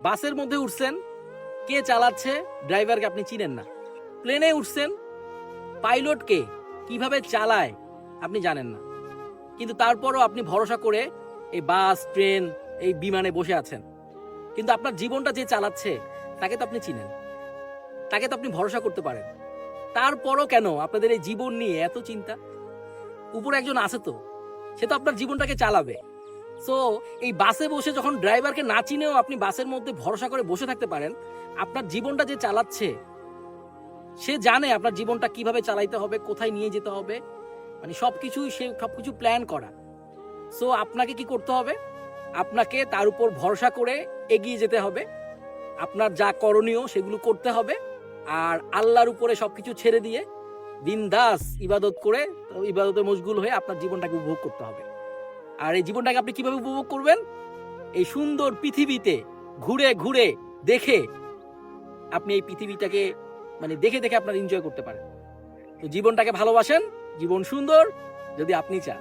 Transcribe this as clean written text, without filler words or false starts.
বাসের মধ্যে উঠছেন, কে চালাচ্ছে ড্রাইভারকে আপনি চিনেন না। প্লেনে উঠছেন, পাইলট কে, কিভাবে চালায় আপনি জানেন না। কিন্তু তারপরও আপনি ভরসা করে এই বাস, ট্রেন, এই বিমানে বসে আছেন। কিন্তু আপনার জীবনটা যে চালাচ্ছে তাকে তো আপনি চিনেন, তাকে তো আপনি ভরসা করতে পারেন। তারপরও কেন আপনাদের এই জীবন নিয়ে এত চিন্তা? উপরে একজন আছে তো, সে তো আপনার জীবনটাকে চালাবে। সো এই বাসে বসে যখন ড্রাইভারকে না চিনেও আপনি বাসের মধ্যে ভরসা করে বসে থাকতে পারেন, আপনার জীবনটা যে চালাচ্ছে সে জানে আপনার জীবনটা কিভাবে চালাইতে হবে, কোথায় নিয়ে যেতে হবে, মানে সবকিছু প্ল্যান করা। সো আপনাকে কি করতে হবে? আপনাকে তার উপর ভরসা করে এগিয়ে যেতে হবে। আপনার যা করণীয় সেগুলো করতে হবে, আর আল্লাহর উপরে সবকিছু ছেড়ে দিয়ে বিন্দাস ইবাদত করে, ইবাদতে মশগুল হয়ে আপনার জীবনটাকে উপভোগ করতে হবে। আর এই জীবনটাকে আপনি কিভাবে উপভোগ করবেন? এই সুন্দর পৃথিবীতে ঘুরে ঘুরে দেখে আপনি এই পৃথিবীটাকে মানে দেখে দেখে আপনার এনজয় করতে পারেন। তো জীবনটাকে ভালোবাসেন, জীবন সুন্দর যদি আপনি চান।